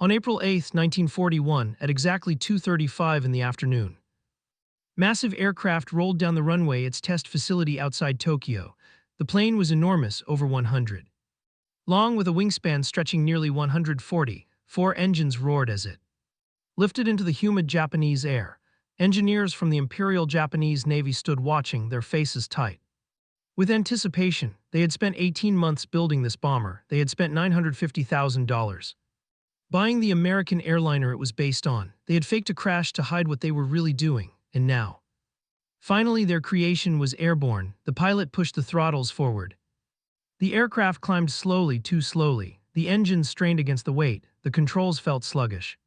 On April 8, 1941, at exactly 2:35 in the afternoon, massive aircraft rolled down the runway its test facility outside Tokyo. The plane was enormous, over 100 long, with a wingspan stretching nearly 140. Four engines roared as it lifted into the humid Japanese air. Engineers from the Imperial Japanese Navy stood watching, their faces tight with anticipation. They had spent 18 months building this bomber. They had spent $950,000 buying the American airliner it was based on. They had faked a crash to hide what they were really doing, and now, finally, their creation was airborne. The pilot pushed the throttles forward. The aircraft climbed slowly, too slowly. The engines strained against the weight. The controls felt sluggish,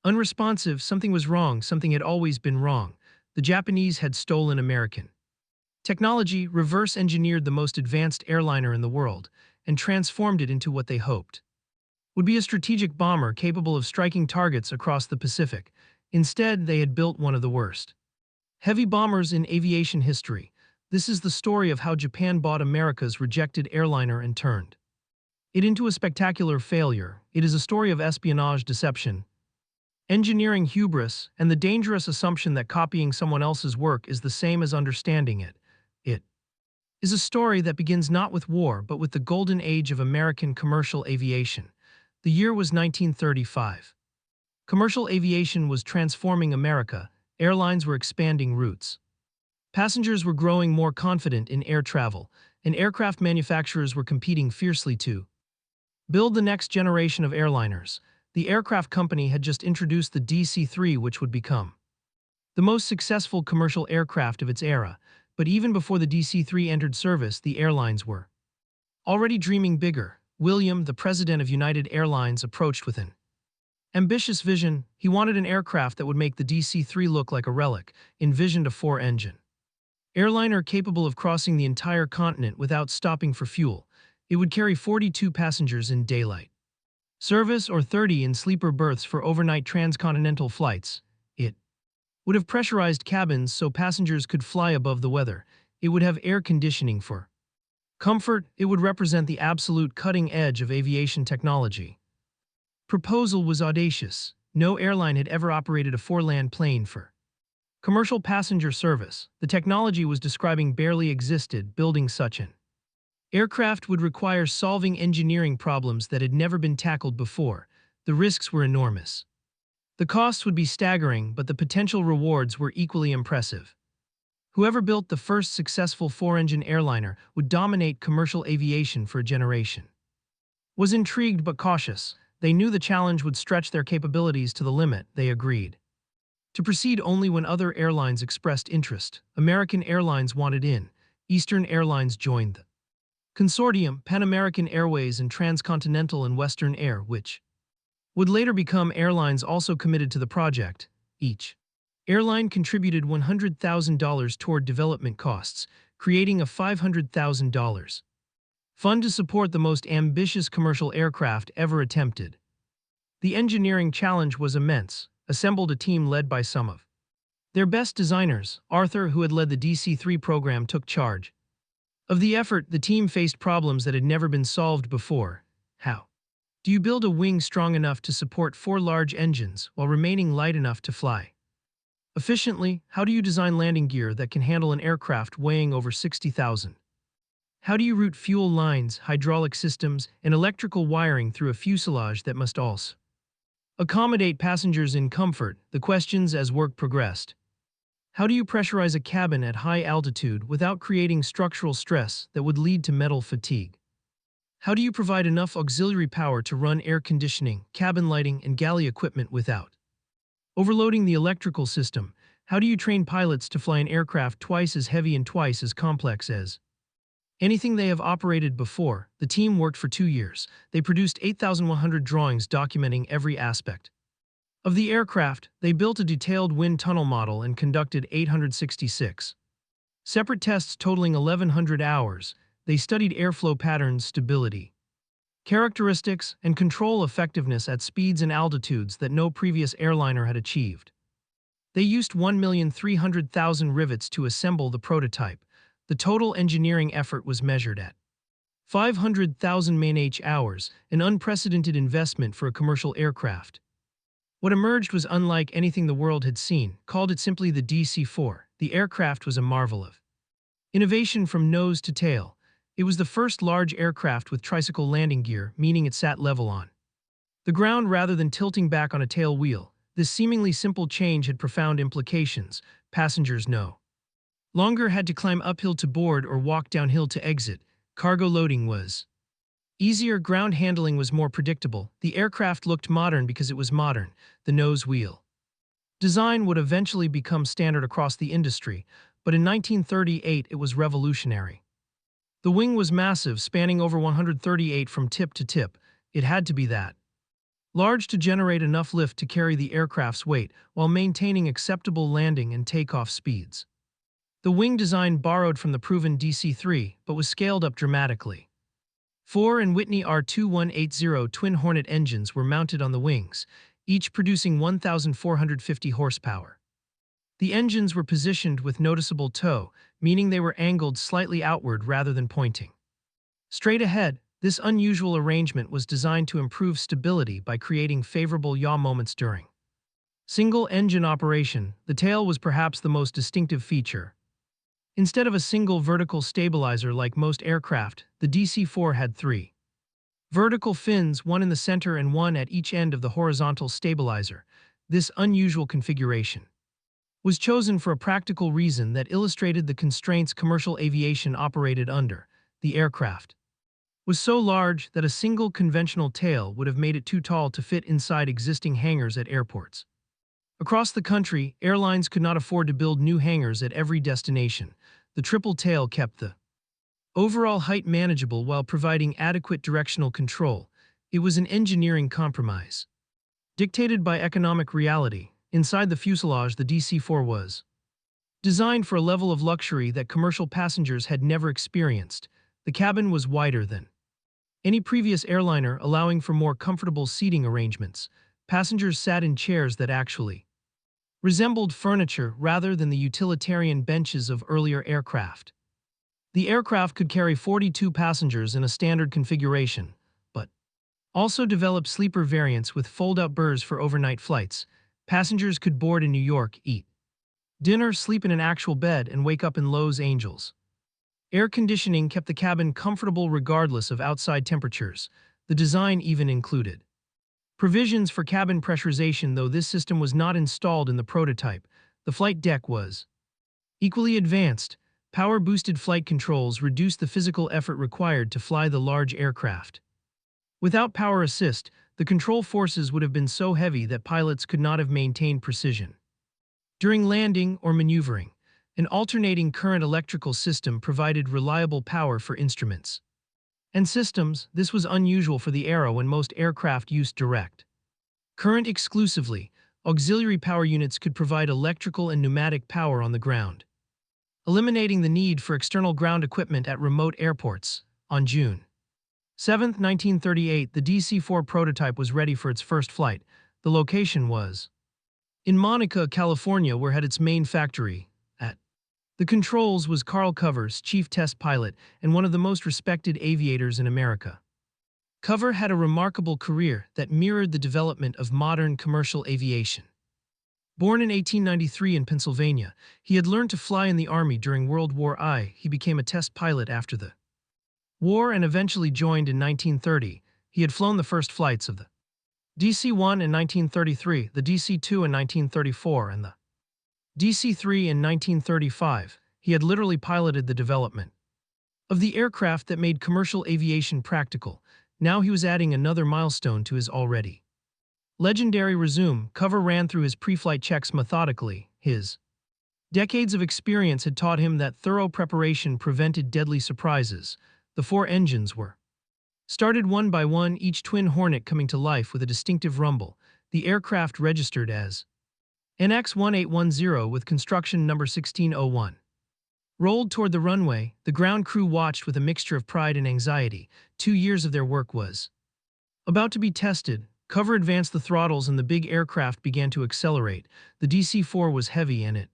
unresponsive. Something was wrong. Something had always been wrong. The Japanese had stolen American technology, reverse-engineered the most advanced airliner in the world, and transformed it into what they hoped would be a strategic bomber capable of striking targets across the Pacific. Instead, they had built one of the worst heavy bombers in aviation history. This is the story of how Japan bought America's rejected airliner and turned it into a spectacular failure. It is a story of espionage, deception, engineering hubris, and the dangerous assumption that copying someone else's work is the same as understanding it. It is a story that begins not with war but with the golden age of American commercial aviation. The year was 1935. Commercial aviation was transforming America. Airlines were expanding routes. Passengers were growing more confident in air travel, and aircraft manufacturers were competing fiercely to build the next generation of airliners. The aircraft company had just introduced the DC-3, which would become the most successful commercial aircraft of its era. But even before the DC-3 entered service, the airlines were already dreaming bigger. William, the president of United Airlines, approached with an ambitious vision. He wanted an aircraft that would make the DC-3 look like a relic. Envisioned a four-engine airliner capable of crossing the entire continent without stopping for fuel. It would carry 42 passengers in daylight service or 30 in sleeper berths for overnight transcontinental flights. It would have pressurized cabins so passengers could fly above the weather. It would have air conditioning for comfort. It would represent the absolute cutting edge of aviation technology. Proposal was audacious. No airline had ever operated a four-land plane for commercial passenger service. The technology was describing barely existed. Building such an aircraft would require solving engineering problems that had never been tackled before. The risks were enormous. The costs would be staggering, but the potential rewards were equally impressive. Whoever built the first successful four-engine airliner would dominate commercial aviation for a generation. Was intrigued but cautious. They knew the challenge would stretch their capabilities to the limit. They agreed to proceed only when other airlines expressed interest. American Airlines wanted in. Eastern Airlines joined the consortium. Pan American Airways and Transcontinental and Western Air, which would later become airlines, also committed to the project. Each airline contributed $100,000 toward development costs, creating a $500,000 fund to support the most ambitious commercial aircraft ever attempted. The engineering challenge was immense. Assembled a team led by some of their best designers. Arthur, who had led the DC-3 program, took charge of the effort. The team faced problems that had never been solved before. How do you build a wing strong enough to support four large engines while remaining light enough to fly efficiently? How do you design landing gear that can handle an aircraft weighing over 60,000? How do you route fuel lines, hydraulic systems, and electrical wiring through a fuselage that must also accommodate passengers in comfort? The questions as work progressed. How do you pressurize a cabin at high altitude without creating structural stress that would lead to metal fatigue? How do you provide enough auxiliary power to run air conditioning, cabin lighting, and galley equipment without overloading the electrical system? How do you train pilots to fly an aircraft twice as heavy and twice as complex as anything they have operated before? The team worked for 2 years. They produced 8,100 drawings documenting every aspect of the aircraft. They built a detailed wind tunnel model and conducted 866 separate tests totaling 1,100 hours. They studied airflow patterns, stability characteristics, and control effectiveness at speeds and altitudes that no previous airliner had achieved. They used 1,300,000 rivets to assemble the prototype. The total engineering effort was measured at 500,000 man-hours, an unprecedented investment for a commercial aircraft. What emerged was unlike anything the world had seen, called it simply the DC-4. The aircraft was a marvel of innovation from nose to tail. It was the first large aircraft with tricycle landing gear, meaning it sat level on the ground rather than tilting back on a tail wheel. This seemingly simple change had profound implications. Passengers no longer had to climb uphill to board or walk downhill to exit. Cargo loading was easier, ground handling was more predictable. The aircraft looked modern because it was modern. The nose wheel design would eventually become standard across the industry, but in 1938 it was revolutionary. The wing was massive, spanning over 138 from tip to tip. It had to be that large to generate enough lift to carry the aircraft's weight while maintaining acceptable landing and takeoff speeds. The wing design borrowed from the proven DC-3, but was scaled up dramatically. Ford and Whitney R2180 twin Hornet engines were mounted on the wings, each producing 1,450 horsepower. The engines were positioned with noticeable toe, meaning they were angled slightly outward rather than pointing straight ahead. This unusual arrangement was designed to improve stability by creating favorable yaw moments during single-engine operation. The tail was perhaps the most distinctive feature. Instead of a single vertical stabilizer like most aircraft, the DC-4 had three vertical fins, one in the center and one at each end of the horizontal stabilizer. This unusual configuration was chosen for a practical reason that illustrated the constraints commercial aviation operated under. The aircraft was so large that a single conventional tail would have made it too tall to fit inside existing hangars at airports. Across the country, airlines could not afford to build new hangars at every destination. The triple tail kept the overall height manageable while providing adequate directional control. It was an engineering compromise dictated by economic reality. Inside the fuselage, the DC-4 was designed for a level of luxury that commercial passengers had never experienced. The cabin was wider than any previous airliner, allowing for more comfortable seating arrangements. Passengers sat in chairs that actually resembled furniture rather than the utilitarian benches of earlier aircraft. The aircraft could carry 42 passengers in a standard configuration, but also developed sleeper variants with fold-out berths for overnight flights. Passengers could board in New York, eat dinner, sleep in an actual bed, and wake up in Los Angeles. Air conditioning kept the cabin comfortable regardless of outside temperatures. The design even included provisions for cabin pressurization, though this system was not installed in the prototype. The flight deck was equally advanced. Power-boosted flight controls reduced the physical effort required to fly the large aircraft. Without power assist, the control forces would have been so heavy that pilots could not have maintained precision during landing or maneuvering. An alternating current electrical system provided reliable power for instruments and systems. This was unusual for the era when most aircraft used direct current exclusively. Auxiliary power units could provide electrical and pneumatic power on the ground, eliminating the need for external ground equipment at remote airports. On June 7, 1938, the DC-4 prototype was ready for its first flight. The location was in Monica, California, where had its main factory. At the controls was Carl Covers, chief test pilot and one of the most respected aviators in America. Cover had a remarkable career that mirrored the development of modern commercial aviation. Born in 1893 in Pennsylvania, he had learned to fly in the Army during World War I. He became a test pilot after the war and eventually joined in 1930. He had flown the first flights of the DC-1 in 1933, the DC-2 in 1934, and the DC-3 in 1935. He had literally piloted the development of the aircraft that made commercial aviation practical. Now he was adding another milestone to his already legendary resume. Cover ran through his pre-flight checks methodically. His decades of experience had taught him that thorough preparation prevented deadly surprises. The four engines were started one by one, each twin Hornet coming to life with a distinctive rumble. The aircraft registered as NX-1810 with construction number 1601. Rolled toward the runway, the ground crew watched with a mixture of pride and anxiety. 2 years of their work was about to be tested. Cover advanced the throttles and the big aircraft began to accelerate. The DC-4 was heavy and it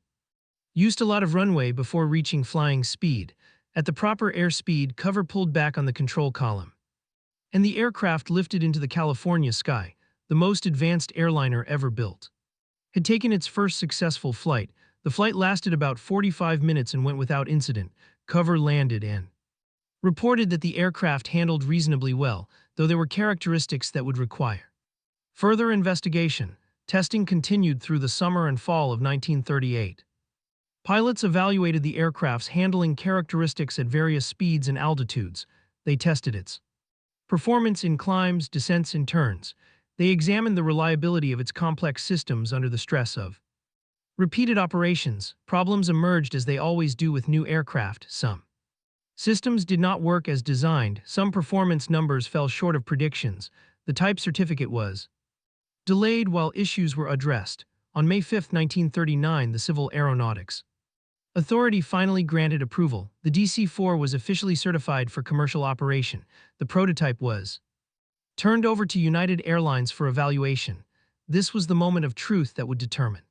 used a lot of runway before reaching flying speed. At the proper airspeed, cover pulled back on the control column, and the aircraft lifted into the California sky, the most advanced airliner ever built. Had taken its first successful flight. The flight lasted about 45 minutes and went without incident. Cover landed and reported that the aircraft handled reasonably well, though there were characteristics that would require further investigation. Testing continued through the summer and fall of 1938. Pilots evaluated the aircraft's handling characteristics at various speeds and altitudes. They tested its performance in climbs, descents, and turns. They examined the reliability of its complex systems under the stress of repeated operations. Problems emerged as they always do with new aircraft. Some systems did not work as designed, some performance numbers fell short of predictions. The type certificate was delayed while issues were addressed. On May 5, 1939, the Civil Aeronautics Authority finally granted approval. The DC-4 was officially certified for commercial operation. The prototype was turned over to United Airlines for evaluation. This was the moment of truth that would determine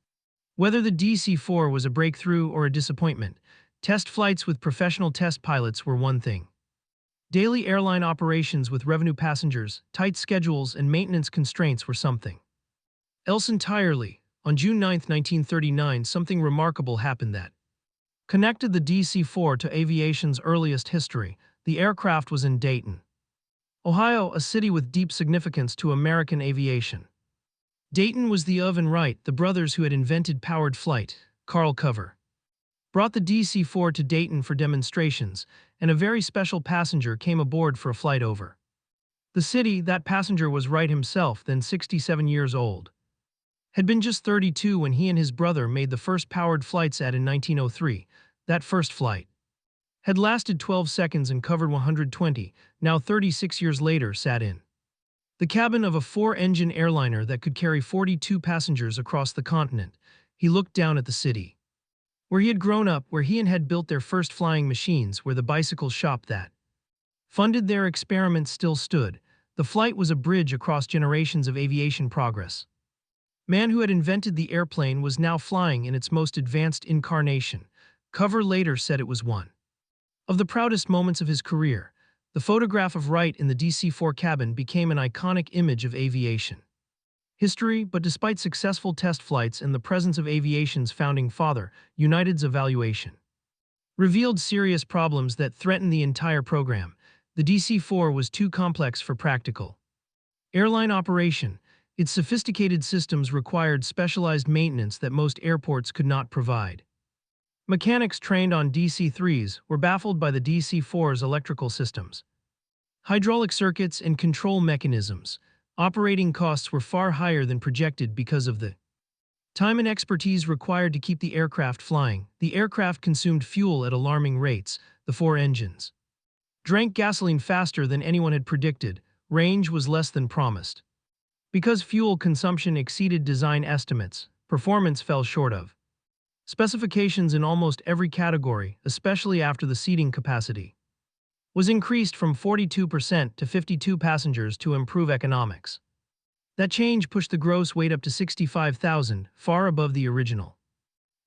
whether the DC-4 was a breakthrough or a disappointment. Test flights with professional test pilots were one thing. Daily airline operations with revenue passengers, tight schedules, and maintenance constraints were something else entirely. On June 9, 1939, something remarkable happened that connected the DC-4 to aviation's earliest history. The aircraft was in Dayton, Ohio, a city with deep significance to American aviation. Dayton was the Orville Wright, the brothers who had invented powered flight. Carl Cover brought the DC-4 to Dayton for demonstrations, and a very special passenger came aboard for a flight over the city. That passenger was Wright himself, then 67 years old. Had been just 32 when he and his brother made the first powered flights in 1903. That first flight had lasted 12 seconds and covered 120, now 36 years later sat in the cabin of a 4-engine airliner that could carry 42 passengers across the continent. He looked down at the city where he had grown up, where he and had built their first flying machines, where the bicycle shop that funded their experiments still stood. The flight was a bridge across generations of aviation progress. Man who had invented the airplane was now flying in its most advanced incarnation. Cover later said it was one of the proudest moments of his career. The photograph of Wright in the DC-4 cabin became an iconic image of aviation history. But despite successful test flights and the presence of aviation's founding father, United's evaluation revealed serious problems that threatened the entire program. The DC-4 was too complex for practical airline operation. Its sophisticated systems required specialized maintenance that most airports could not provide. Mechanics trained on DC-3s were baffled by the DC-4's electrical systems, hydraulic circuits, and control mechanisms. Operating costs were far higher than projected because of the time and expertise required to keep the aircraft flying. The aircraft consumed fuel at alarming rates. The 4 engines drank gasoline faster than anyone had predicted. Range was less than promised. Because fuel consumption exceeded design estimates, performance fell short of specifications in almost every category, especially after the seating capacity was increased from 42% to 52 passengers to improve economics. That change pushed the gross weight up to 65,000, far above the original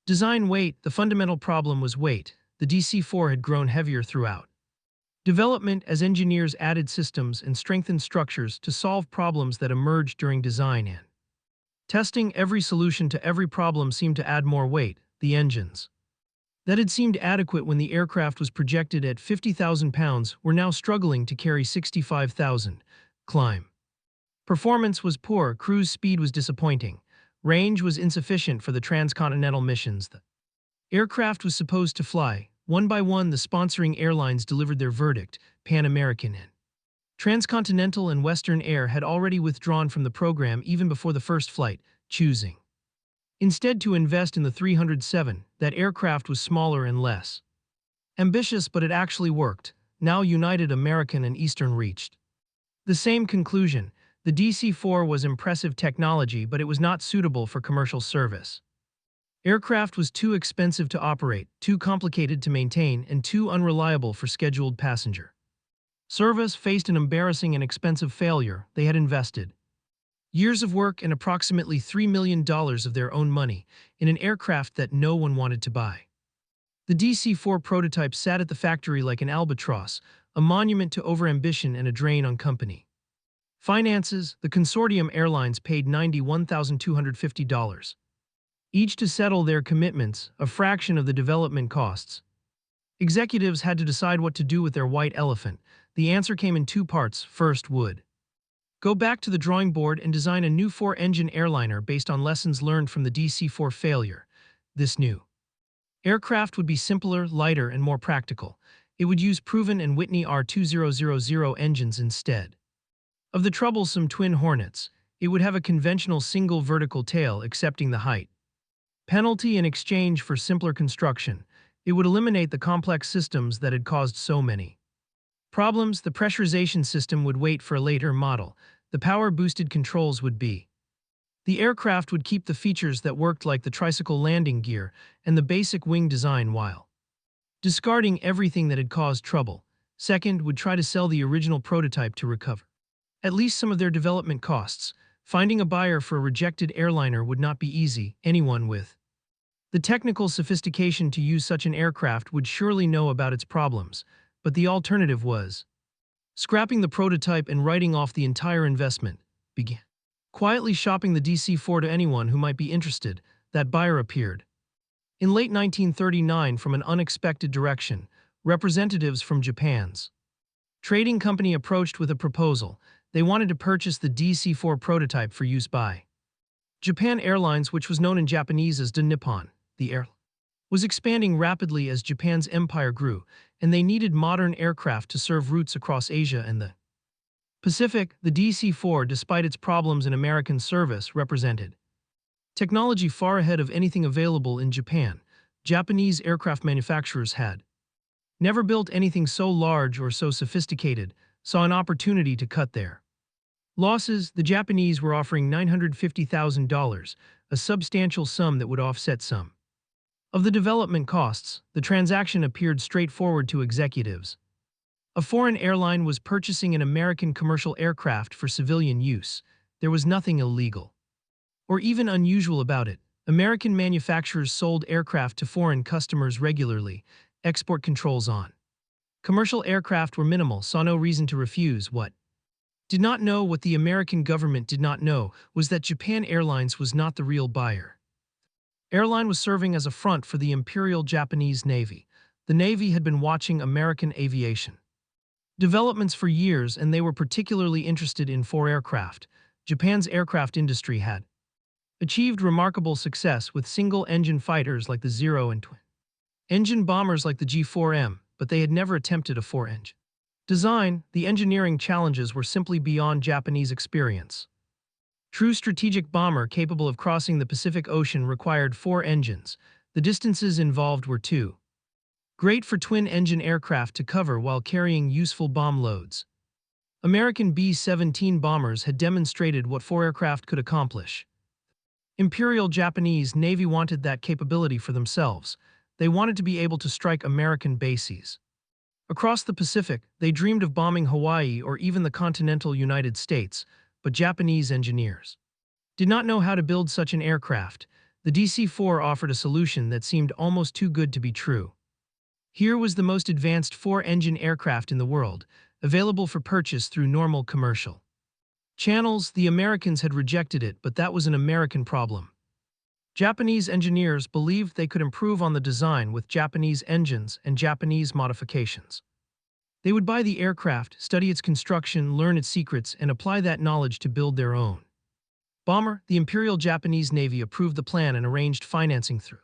design weight. The fundamental problem was weight. The DC-4 had grown heavier throughout development as engineers added systems and strengthened structures to solve problems that emerged during design and testing. Every solution to every problem seemed to add more weight. The engines that had seemed adequate when the aircraft was projected at 50,000 pounds were now struggling to carry 65,000. Climb performance was poor. Cruise speed was disappointing. Range was insufficient for the transcontinental missions the aircraft was supposed to fly. One by one, the sponsoring airlines delivered their verdict. Pan American and Transcontinental and Western Air had already withdrawn from the program even before the first flight, choosing instead to invest in the 307. That aircraft was smaller and less ambitious, but it actually worked. Now United, American, and Eastern reached the same conclusion. The DC-4 was impressive technology, but it was not suitable for commercial service. Aircraft was too expensive to operate, too complicated to maintain, and too unreliable for scheduled passenger service. Faced an embarrassing and expensive failure. They had invested years of work and approximately $3 million of their own money in an aircraft that no one wanted to buy. The DC-4 prototype sat at the factory like an albatross, a monument to overambition and a drain on company. Finances: the consortium airlines paid $91,250, each to settle their commitments, a fraction of the development costs. Executives had to decide what to do with their white elephant. The answer came in two parts. First, would go back to the drawing board and design a new four-engine airliner based on lessons learned from the DC-4 failure. This new aircraft would be simpler, lighter, and more practical. It would use proven and Whitney R2000 engines instead of the troublesome twin Hornets. It would have a conventional single vertical tail accepting the height penalty in exchange for simpler construction. It would eliminate the complex systems that had caused so many problems. The pressurization system would wait for a later model. The power-boosted controls would be. The aircraft would keep the features that worked, like the tricycle landing gear and the basic wing design, while discarding everything that had caused trouble. Second, would try to sell the original prototype to recover at least some of their development costs. Finding a buyer for a rejected airliner would not be easy. Anyone with the technical sophistication to use such an aircraft would surely know about its problems, but the alternative was scrapping the prototype and writing off the entire investment. Began quietly shopping the DC-4 to anyone who might be interested. That buyer appeared in late 1939 from an unexpected direction. Representatives from Japan's trading company approached with a proposal. They wanted to purchase the DC-4 prototype for use by Japan Airlines, which was known in Japanese as the Nippon. The airline was expanding rapidly as Japan's empire grew, and they needed modern aircraft to serve routes across Asia and the Pacific. The DC-4, despite its problems in American service, represented technology far ahead of anything available in Japan. Japanese aircraft manufacturers had never built anything so large or so sophisticated, saw an opportunity to cut their losses. The Japanese were offering $950,000, a substantial sum that would offset some of the development costs. The transaction appeared straightforward to executives. A foreign airline was purchasing an American commercial aircraft for civilian use. There was nothing illegal or even unusual about it. American manufacturers sold aircraft to foreign customers regularly. Export controls on commercial aircraft were minimal, saw no reason to refuse. What the American government did not know was that Japan Airlines was not the real buyer. Airline was serving as a front for the Imperial Japanese Navy. The Navy had been watching American aviation developments for years, and they were particularly interested in four aircraft. Japan's aircraft industry had achieved remarkable success with single-engine fighters like the Zero and twin-engine bombers like the G4M, but they had never attempted a four-engine design. The engineering challenges were simply beyond Japanese experience. True strategic bomber capable of crossing the Pacific Ocean required four engines. The distances involved were too great for twin-engine aircraft to cover while carrying useful bomb loads. American B-17 bombers had demonstrated what four aircraft could accomplish. Imperial Japanese Navy wanted that capability for themselves. They wanted to be able to strike American bases across the Pacific. They dreamed of bombing Hawaii or even the continental United States, but Japanese engineers did not know how to build such an aircraft. The DC-4 offered a solution that seemed almost too good to be true. Here was the most advanced four-engine aircraft in the world, available for purchase through normal commercial channels. The Americans had rejected it, but that was an American problem. Japanese engineers believed they could improve on the design with Japanese engines and Japanese modifications. They would buy the aircraft, study its construction, learn its secrets, and apply that knowledge to build their own bomber. The Imperial Japanese Navy approved the plan and arranged financing through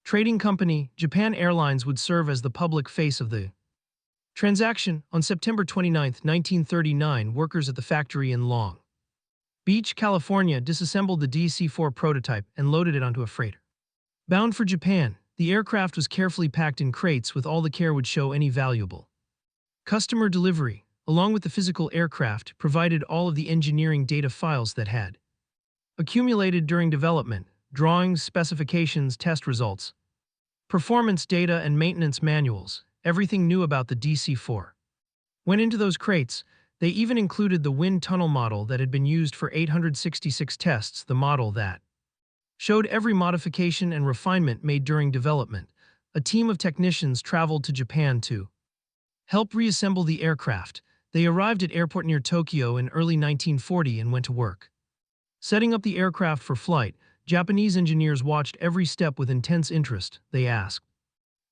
trading company. Japan Airlines would serve as the public face of the transaction. On September 29, 1939, workers at the factory in Long Beach, California, disassembled the DC-4 prototype and loaded it onto a freighter bound for Japan. The aircraft was carefully packed in crates with all the care would show any valuable customer delivery, along with the physical aircraft, provided all of the engineering data files that had accumulated during development: drawings, specifications, test results, performance data, and maintenance manuals. Everything new about the DC-4 went into those crates. They even included the wind tunnel model that had been used for 866 tests, the model that showed every modification and refinement made during development. a team of technicians traveled to Japan to help reassemble the aircraft. They arrived at airport near Tokyo in early 1940 and went to work. Setting up the aircraft for flight, Japanese engineers watched every step with intense interest. They asked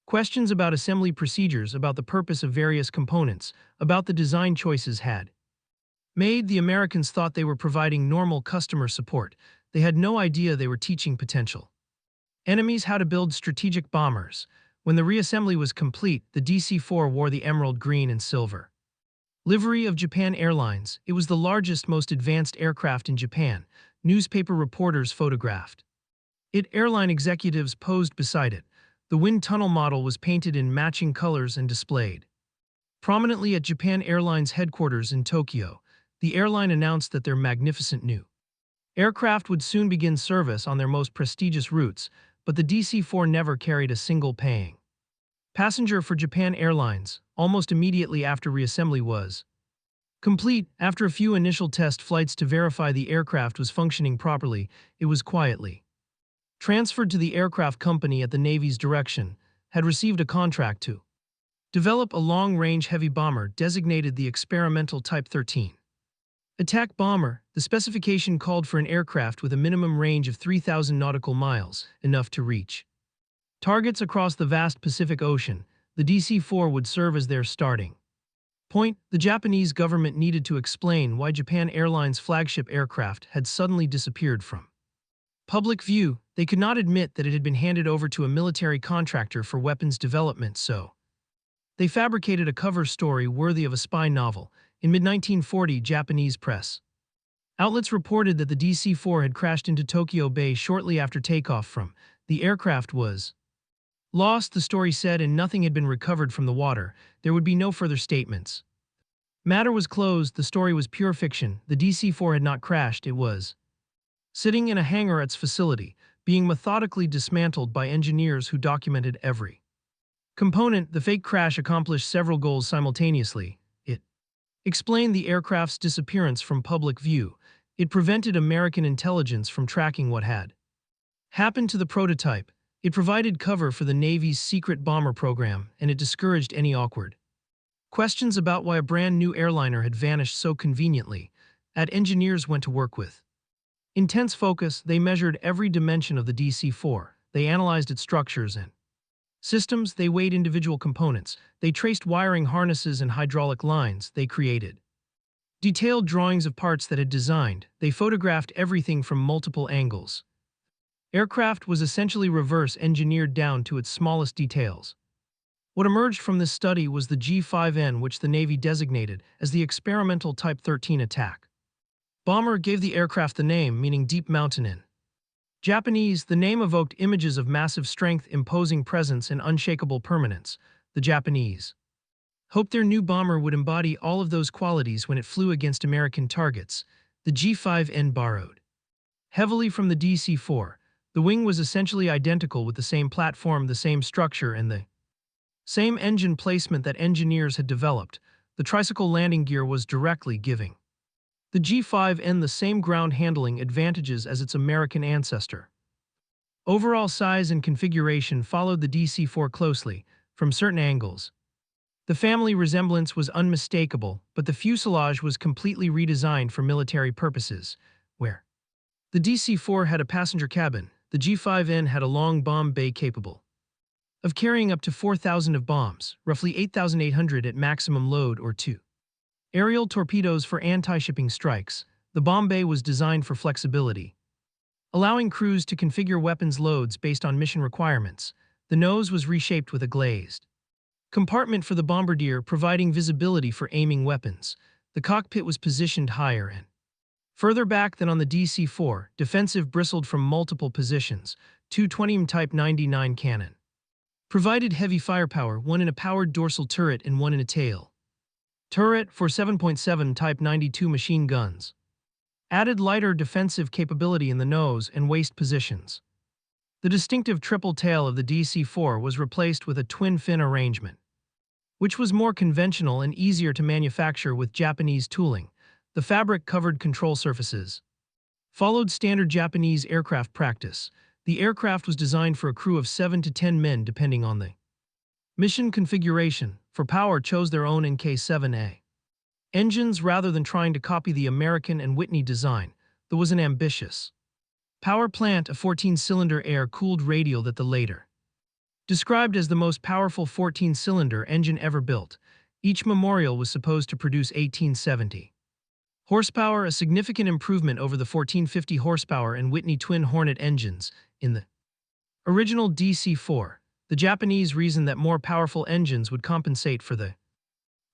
questions about assembly procedures, about the purpose of various components, about the design choices had made. The Americans thought they were providing normal customer support. They had no idea they were teaching potential enemies how to build strategic bombers. When the reassembly was complete, the DC-4 wore the emerald green and silver livery of Japan Airlines. It was the largest, most advanced aircraft in Japan. Newspaper reporters photographed it. Airline executives posed beside it. The wind tunnel model was painted in matching colors and displayed prominently at Japan Airlines headquarters in Tokyo. The airline announced that their magnificent new aircraft would soon begin service on their most prestigious routes, but the DC-4 never carried a single paying passenger for Japan Airlines. Almost immediately after reassembly was complete, after a few initial test flights to verify the aircraft was functioning properly, it was quietly transferred to the aircraft company at the Navy's direction, had received a contract to develop a long-range heavy bomber designated the experimental Type 13 attack bomber. The specification called for an aircraft with a minimum range of 3,000 nautical miles, enough to reach targets across the vast Pacific Ocean. The DC-4 would serve as their starting point. The Japanese government needed to explain why Japan Airlines' flagship aircraft had suddenly disappeared from public view. They could not admit that it had been handed over to a military contractor for weapons development, so they fabricated a cover story worthy of a spy novel. In mid-1940, Japanese press outlets reported that the DC-4 had crashed into Tokyo Bay shortly after takeoff from the aircraft was lost, the story said, and nothing had been recovered from the water. There would be no further statements. Matter was closed. The story was pure fiction. The DC-4 had not crashed. It was sitting in a hangar at its facility, being methodically dismantled by engineers who documented every component. The fake crash accomplished several goals simultaneously. It explained the aircraft's disappearance from public view. It prevented American intelligence from tracking what had happened to the prototype. It provided cover for the Navy's secret bomber program, and it discouraged any awkward questions about why a brand new airliner had vanished so conveniently. Engineers went to work with intense focus. They measured every dimension of the DC-4. They analyzed its structures and systems. They weighed individual components. They traced wiring harnesses and hydraulic lines. They created detailed drawings of parts that had designed. They photographed everything from multiple angles. Aircraft was essentially reverse engineered down to its smallest details. What emerged from this study was the G5N, which the Navy designated as the experimental Type 13 attack bomber. Gave the aircraft the name, meaning deep mountain in Japanese. The name evoked images of massive strength, imposing presence, and unshakable permanence. The Japanese hoped their new bomber would embody all of those qualities when it flew against American targets. The G5N borrowed heavily from the DC-4. The wing was essentially identical, with the same platform, the same structure, and the same engine placement that engineers had developed. The tricycle landing gear was directly giving the G5N the same ground handling advantages as its American ancestor. Overall size and configuration followed the DC-4 closely. From certain angles, the family resemblance was unmistakable, but the fuselage was completely redesigned for military purposes. Where the DC-4 had a passenger cabin, the G5N had a long bomb bay capable of carrying up to 4,000 of bombs, roughly 8,800 at maximum load, or 2 aerial torpedoes for anti-shipping strikes. The bomb bay was designed for flexibility, allowing crews to configure weapons loads based on mission requirements. The nose was reshaped with a glazed compartment for the bombardier, providing visibility for aiming weapons. The cockpit was positioned higher and further back than on the DC-4. Defensive bristled from multiple positions. Two 20mm Type 99 cannon provided heavy firepower, one in a powered dorsal turret and one in a tail turret for 7.7 Type 92 machine guns. Added lighter defensive capability in the nose and waist positions. The distinctive triple tail of the DC-4 was replaced with a twin-fin arrangement, which was more conventional and easier to manufacture with Japanese tooling. The fabric-covered control surfaces followed standard Japanese aircraft practice. The aircraft was designed for a crew of 7 to 10 men depending on the mission configuration. For power, chose their own NK-7A engines rather than trying to copy the American and Whitney design. There was an ambitious power plant, a 14-cylinder air-cooled radial that the later described as the most powerful 14-cylinder engine ever built. Each Memorial was supposed to produce 1870 horsepower, a significant improvement over the 1450 horsepower and Whitney twin Hornet engines in the original DC-4. The Japanese reasoned that more powerful engines would compensate for the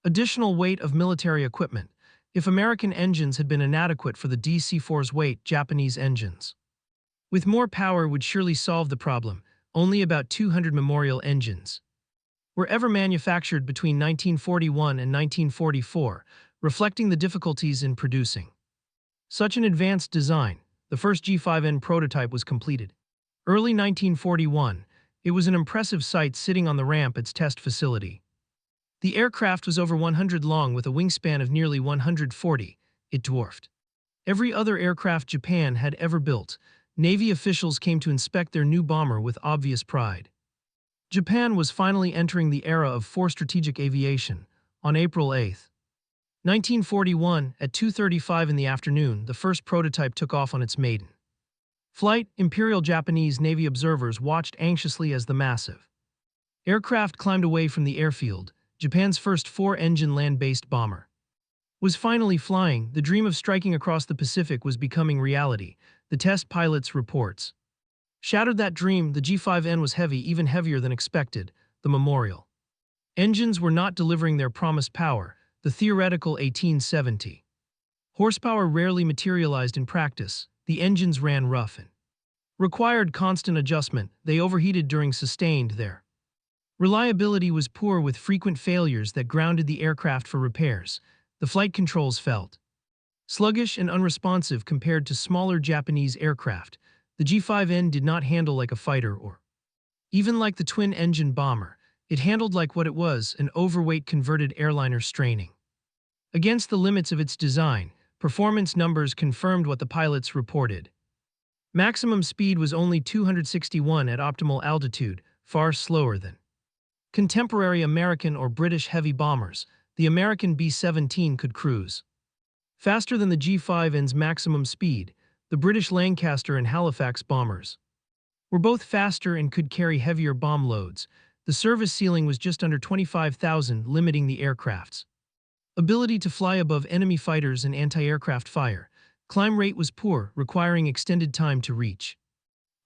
additional weight of military equipment. If American engines had been inadequate for the DC-4's weight, Japanese engines with more power would surely solve the problem. Only about 200 Memorial engines were ever manufactured between 1941 and 1944, reflecting the difficulties in producing such an advanced design. The first G5N prototype was completed early 1941. It was an impressive sight sitting on the ramp at its test facility. The aircraft was over 100 long with a wingspan of nearly 140. It dwarfed every other aircraft Japan had ever built. Navy officials came to inspect their new bomber with obvious pride. Japan was finally entering the era of strategic aviation. On April 8, 1941, at 2:35 in the afternoon, the first prototype took off on its maiden flight. Imperial Japanese Navy observers watched anxiously as the massive aircraft climbed away from the airfield. Japan's first 4-engine land-based bomber was finally flying. The dream of striking across the Pacific was becoming reality. The test pilot's reports shattered that dream. The G5N was heavy, even heavier than expected. The Memorial engines were not delivering their promised power. The theoretical 1870 horsepower rarely materialized in practice. The engines ran rough and required constant adjustment. They overheated during sustained. Their reliability was poor, with frequent failures that grounded the aircraft for repairs. The flight controls felt sluggish and unresponsive compared to smaller Japanese aircraft. The G5N did not handle like a fighter or even like the twin-engine bomber. It handled like what it was, an overweight converted airliner straining against the limits of its design. Performance numbers confirmed what the pilots reported. Maximum speed was only 261 at optimal altitude, far slower than contemporary American or British heavy bombers. The American B-17 could cruise faster than the G5N's maximum speed. The British Lancaster and Halifax bombers were both faster and could carry heavier bomb loads. The service ceiling was just under 25,000, limiting the aircraft's ability to fly above enemy fighters and anti-aircraft fire. Climb rate was poor, requiring extended time to reach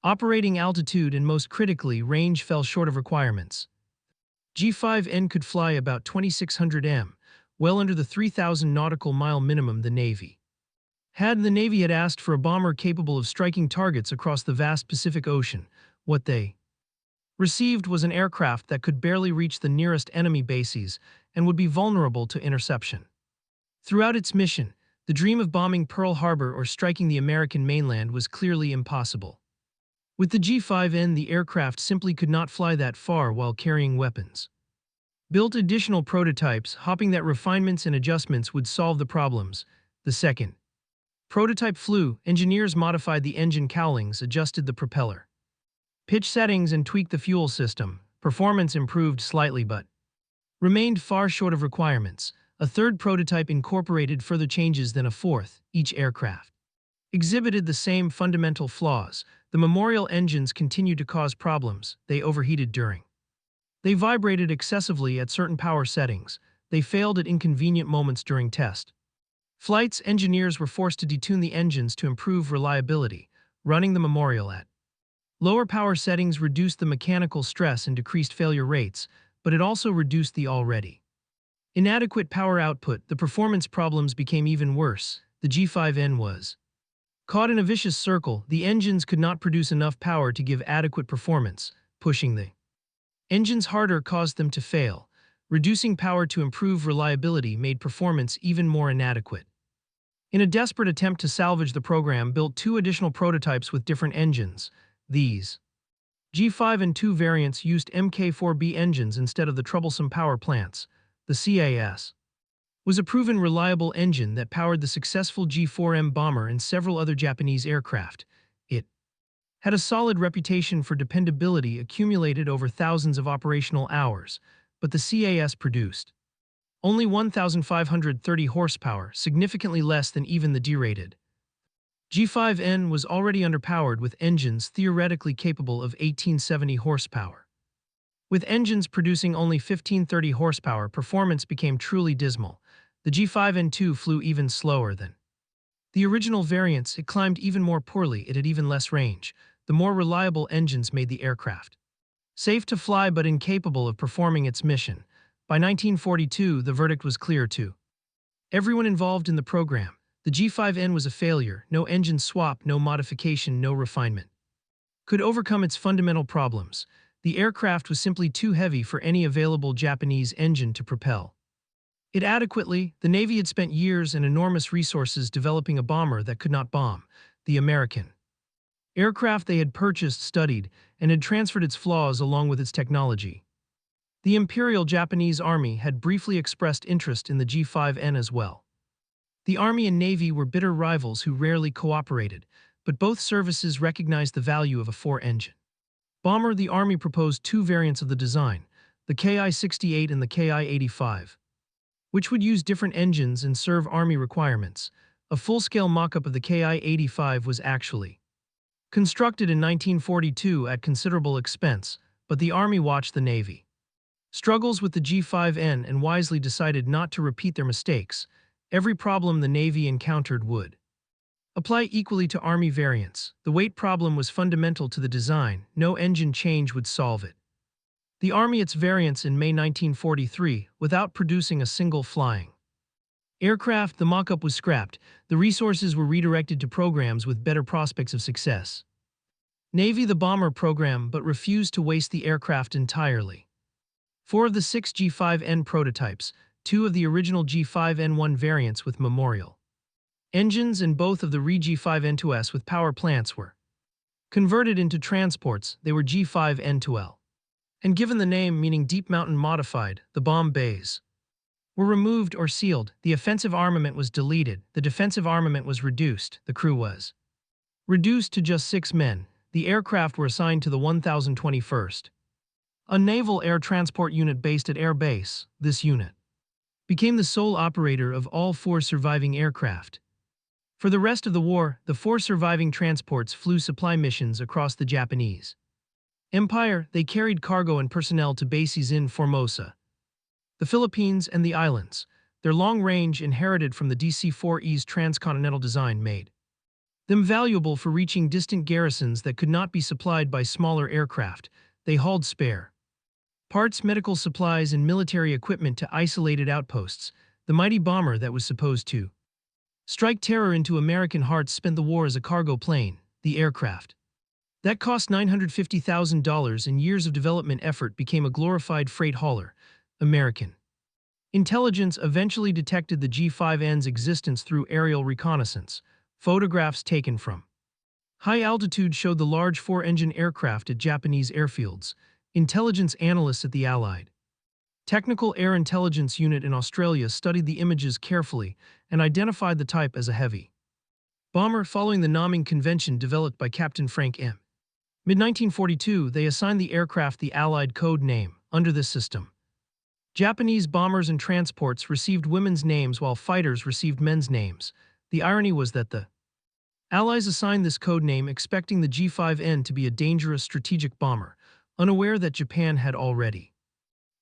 operating altitude, and most critically, range fell short of requirements. G5N could fly about 2,600 m, well under the 3,000 nautical mile minimum the Navy had asked for a bomber capable of striking targets across the vast Pacific Ocean. What they received was an aircraft that could barely reach the nearest enemy bases and would be vulnerable to interception. Throughout its mission, the dream of bombing Pearl Harbor or striking the American mainland was clearly impossible. With the G5N, the aircraft simply could not fly that far while carrying weapons. Built additional prototypes, hoping that refinements and adjustments would solve the problems. The second prototype flew. Engineers modified the engine cowlings, adjusted the propeller pitch settings, and tweaked the fuel system. Performance improved slightly but remained far short of requirements. A third prototype incorporated further changes than a fourth. Each aircraft exhibited the same fundamental flaws. The Memorial engines continued to cause problems. They overheated during. They vibrated excessively at certain power settings. They failed at inconvenient moments during test flights. Engineers were forced to detune the engines to improve reliability. Running the Memorial at lower power settings reduced the mechanical stress and decreased failure rates, but it also reduced the already inadequate power output. The performance problems became even worse. The G5N was caught in a vicious circle. The engines could not produce enough power to give adequate performance. Pushing the engines harder caused them to fail. Reducing power to improve reliability made performance even more inadequate. In a desperate attempt to salvage the program, built 2 additional prototypes with different engines. These G5N2 variants used Mk4B engines instead of the troublesome power plants. The CAS was a proven reliable engine that powered the successful G4M bomber and several other Japanese aircraft. It had a solid reputation for dependability accumulated over thousands of operational hours, but the CAS produced only 1,530 horsepower, significantly less than even the derated G5N was already underpowered with engines theoretically capable of 1870 horsepower. With engines producing only 1530 horsepower, performance became truly dismal. The G5N2 flew even slower than the original variants. It climbed even more poorly, it had even less range. The more reliable engines made the aircraft safe to fly but incapable of performing its mission. By 1942, the verdict was clear to everyone involved in the program. The G5N was a failure. No engine swap, no modification, no refinement could overcome its fundamental problems. The aircraft was simply too heavy for any available Japanese engine to propel it adequately. The Navy had spent years and enormous resources developing a bomber that could not bomb the American aircraft they had purchased, studied, and had transferred its flaws along with its technology. The Imperial Japanese Army had briefly expressed interest in the G5N as well. The Army and Navy were bitter rivals who rarely cooperated, but both services recognized the value of a four-engine bomber. The Army proposed two variants of the design, the Ki-68 and the Ki-85, which would use different engines and serve Army requirements. A full-scale mock-up of the Ki-85 was actually constructed in 1942 at considerable expense, but the Army watched the Navy struggles with the G5N and wisely decided not to repeat their mistakes. Every problem the Navy encountered would apply equally to Army variants. The weight problem was fundamental to the design. No engine change would solve it. The Army its variants in May 1943 without producing a single flying aircraft. The mock-up was scrapped. The resources were redirected to programs with better prospects of success. Navy the bomber program, but refused to waste the aircraft entirely. 4 of the 6 G5N prototypes, 2 of the original G5N1 variants with memorial engines and both of the G5N2S with power plants were converted into transports. They were G5N2L and given the name meaning deep mountain modified. The bomb bays were removed or sealed. The offensive armament was deleted. The defensive armament was reduced. The crew was reduced to just 6 men. The aircraft were assigned to the 1021st, a naval air transport unit based at Air Base. This unit became the sole operator of all 4 surviving aircraft. For the rest of the war, the 4 surviving transports flew supply missions across the Japanese Empire. They carried cargo and personnel to bases in Formosa, the Philippines, and the islands. Their long range, inherited from the DC-4E's transcontinental design, made them valuable for reaching distant garrisons that could not be supplied by smaller aircraft. They hauled spare parts, medical supplies, and military equipment to isolated outposts. The mighty bomber that was supposed to strike terror into American hearts spent the war as a cargo plane. The aircraft that cost $950,000 and years of development effort became a glorified freight hauler. American intelligence eventually detected the G5N's existence through aerial reconnaissance. Photographs taken from high altitude showed the large 4-engine aircraft at Japanese airfields. Intelligence analysts at the Allied Technical Air Intelligence Unit in Australia studied the images carefully and identified the type as a heavy bomber following the naming convention developed by Captain Frank M. Mid-1942, they assigned the aircraft the Allied code name. Under this system, Japanese bombers and transports received women's names while fighters received men's names. The irony was that the Allies assigned this code name expecting the G5N to be a dangerous strategic bomber, unaware that Japan had already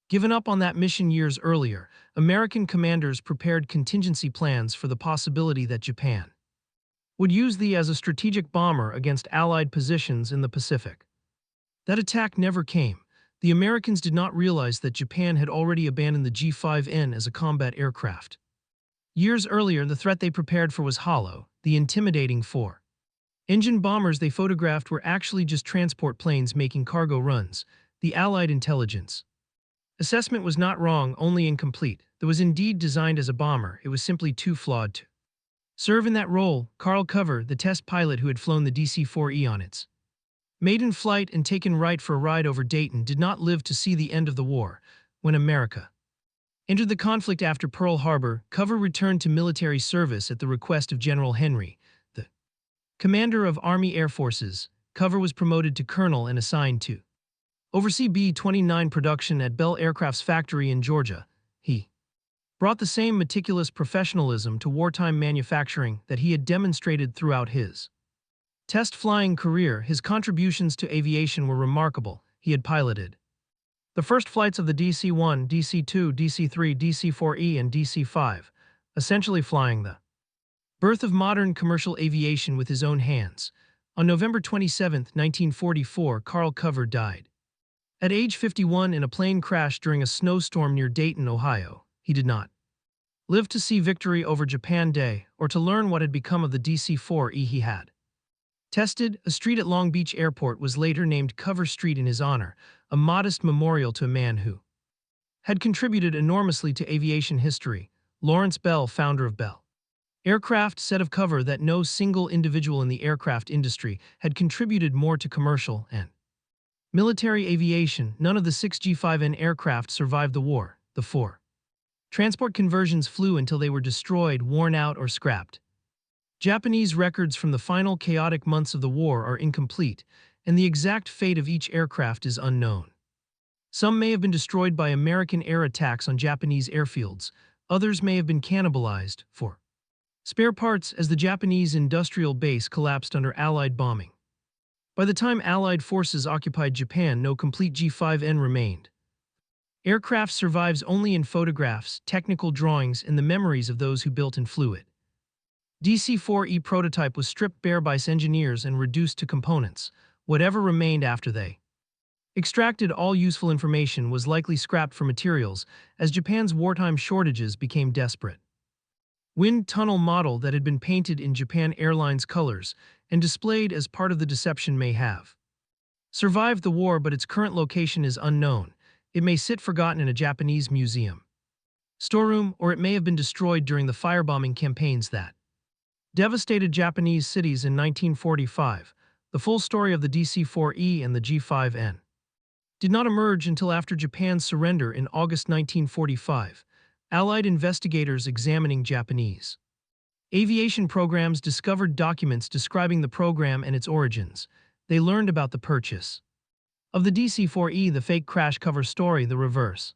given up on that mission years earlier. American commanders prepared contingency plans for the possibility that Japan would use the as a strategic bomber against Allied positions in the Pacific. That attack never came. The Americans did not realize that Japan had already abandoned the G5N as a combat aircraft. Years earlier, the threat they prepared for was hollow. The intimidating 4-engine bombers they photographed were actually just transport planes making cargo runs. The Allied intelligence assessment was not wrong, only incomplete. It was indeed designed as a bomber. It was simply too flawed to serve in that role. Carl Cover, the test pilot who had flown the DC-4E on its maiden flight and taken Wright for a ride over Dayton, did not live to see the end of the war. When America entered the conflict after Pearl Harbor, Cover returned to military service at the request of General Henry, the commander of Army Air Forces. Cover was promoted to colonel and assigned to oversee B-29 production at Bell Aircraft's factory in Georgia. He brought the same meticulous professionalism to wartime manufacturing that he had demonstrated throughout his test flying career. His contributions to aviation were remarkable. He had piloted the first flights of the DC-1, DC-2, DC-3, DC-4E, and DC-5, essentially flying the birth of modern commercial aviation with his own hands. On November 27, 1944, Carl Cover died at age 51 in a plane crash during a snowstorm near Dayton, Ohio. He did not live to see victory over Japan Day or to learn what had become of the DC-4E he had tested. A street at Long Beach Airport was later named Cover Street in his honor, a modest memorial to a man who had contributed enormously to aviation history. Lawrence Bell, founder of Bell Aircraft, said of Cover that no single individual in the aircraft industry had contributed more to commercial and military aviation. None of the 6 G5N aircraft survived the war. The 4 transport conversions flew until they were destroyed, worn out, or scrapped. Japanese records from the final chaotic months of the war are incomplete, and the exact fate of each aircraft is unknown. Some may have been destroyed by American air attacks on Japanese airfields. Others may have been cannibalized for spare parts as the Japanese industrial base collapsed under Allied bombing. By the time Allied forces occupied Japan, no complete G5N remained. Aircraft survives only in photographs, technical drawings, and the memories of those who built and flew it. DC-4E prototype was stripped bare by its engineers and reduced to components. Whatever remained after they extracted all useful information was likely scrapped for materials as Japan's wartime shortages became desperate. Wind tunnel model that had been painted in Japan Airlines colors and displayed as part of the deception may have survived the war, but its current location is unknown. It may sit forgotten in a Japanese museum storeroom, or it may have been destroyed during the firebombing campaigns that devastated Japanese cities in 1945. The full story of the DC-4E and the G5N did not emerge until after Japan's surrender in August 1945. Allied investigators examining Japanese aviation programs discovered documents describing the program and its origins. They learned about the purchase of the DC-4E, the fake crash cover story, the reverse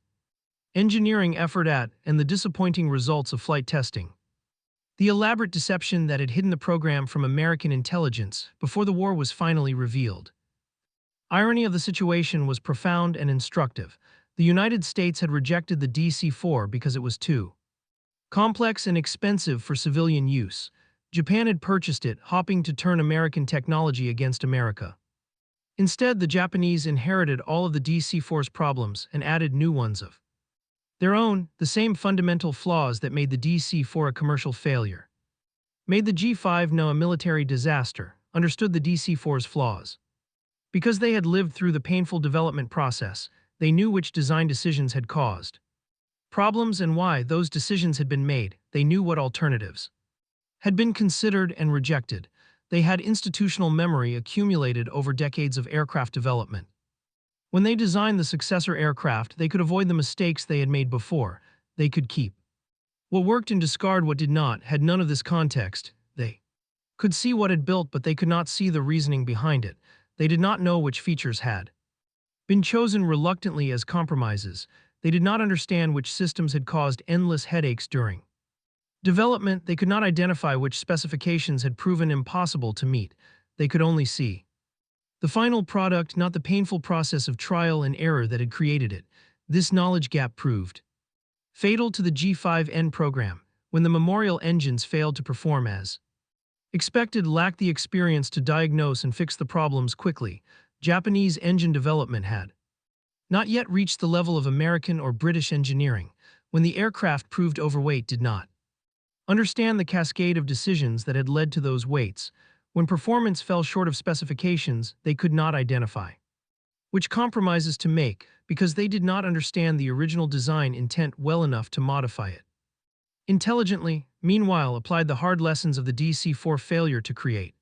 engineering effort at, and the disappointing results of flight testing. The elaborate deception that had hidden the program from American intelligence before the war was finally revealed. Irony of the situation was profound and instructive. The United States had rejected the DC-4 because it was too complex and expensive for civilian use. Japan had purchased it, hoping to turn American technology against America. Instead, the Japanese inherited all of the DC-4's problems and added new ones of their own. The same fundamental flaws that made the DC-4 a commercial failure made the G5N a military disaster. Understood the DC-4's flaws because they had lived through the painful development process. They knew which design decisions had caused problems and why those decisions had been made. They knew what alternatives had been considered and rejected. They had institutional memory accumulated over decades of aircraft development. When they designed the successor aircraft, they could avoid the mistakes they had made before. They could keep what worked and discard what did not. Had none of this context. They could see what had built, but they could not see the reasoning behind it. They did not know which features had been chosen reluctantly as compromises. They did not understand which systems had caused endless headaches during development. They could not identify which specifications had proven impossible to meet. They could only see the final product, not the painful process of trial and error that had created it. This knowledge gap proved fatal to the G5N program. When the memorial engines failed to perform as expected, lacked the experience to diagnose and fix the problems quickly. Japanese engine development had not yet reached the level of American or British engineering. When the aircraft proved overweight, did not understand the cascade of decisions that had led to those weights. When performance fell short of specifications, they could not identify which compromises to make because they did not understand the original design intent well enough to modify it intelligently. Meanwhile, applied the hard lessons of the DC-4 failure to create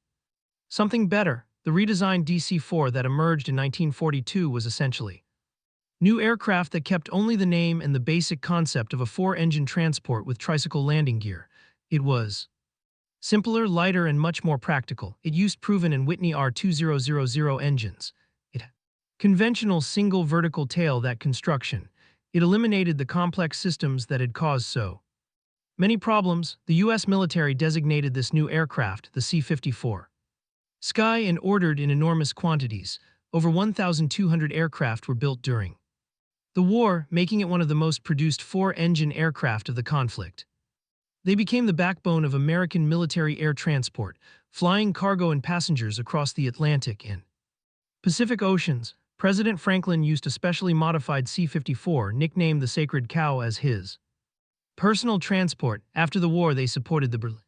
something better. The redesigned DC-4 that emerged in 1942 was essentially new aircraft that kept only the name and the basic concept of a 4-engine transport with tricycle landing gear. It was Simpler, lighter, and much more practical, it used proven and Whitney R2000 engines. It had conventional single vertical tail that construction. It eliminated the complex systems that had caused so many problems. The U.S. military designated this new aircraft the C-54 Sky and ordered in enormous quantities. Over 1,200 aircraft were built during the war, making it one of the most produced four-engine aircraft of the conflict. They became the backbone of American military air transport, flying cargo and passengers across the Atlantic and Pacific Oceans. President Franklin used a specially modified C-54, nicknamed the Sacred Cow, as his personal transport. After the war, they supported the Berlin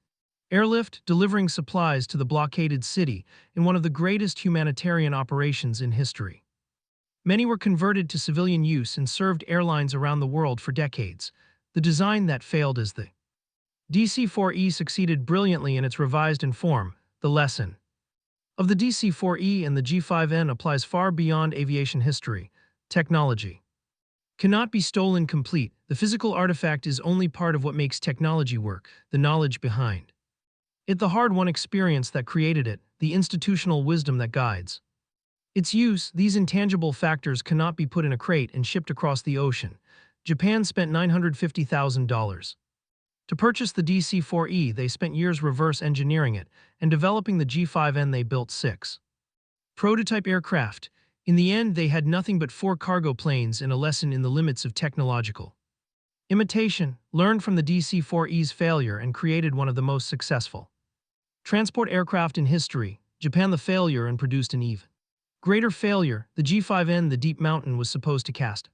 airlift, delivering supplies to the blockaded city in one of the greatest humanitarian operations in history. Many were converted to civilian use and served airlines around the world for decades. The design that failed as the DC-4E succeeded brilliantly in its revised form. The lesson of the DC-4E and the G5N applies far beyond aviation history. Technology cannot be stolen complete. The physical artifact is only part of what makes technology work, the knowledge behind it, the hard-won experience that created it, the institutional wisdom that guides its use. These intangible factors cannot be put in a crate and shipped across the ocean. Japan spent $950,000 to purchase the DC-4E. They spent years reverse engineering it and developing the G5N. They built 6 prototype aircraft. In the end, they had nothing but 4 cargo planes and a lesson in the limits of technological imitation, learned from the DC-4E's failure and created one of the most successful transport aircraft in history. Japan the failure and produced an even greater failure. The G5N, the deep mountain, was supposed to cast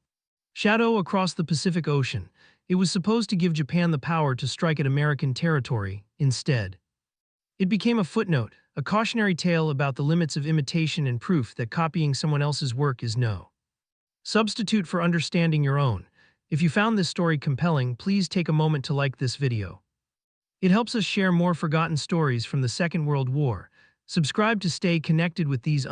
shadow across the Pacific Ocean. It was supposed to give Japan the power to strike at American territory. Instead, it became a footnote, a cautionary tale about the limits of imitation and proof that copying someone else's work is no substitute for understanding your own. If you found this story compelling, please take a moment to like this video. It helps us share more forgotten stories from the Second World War. Subscribe to stay connected with these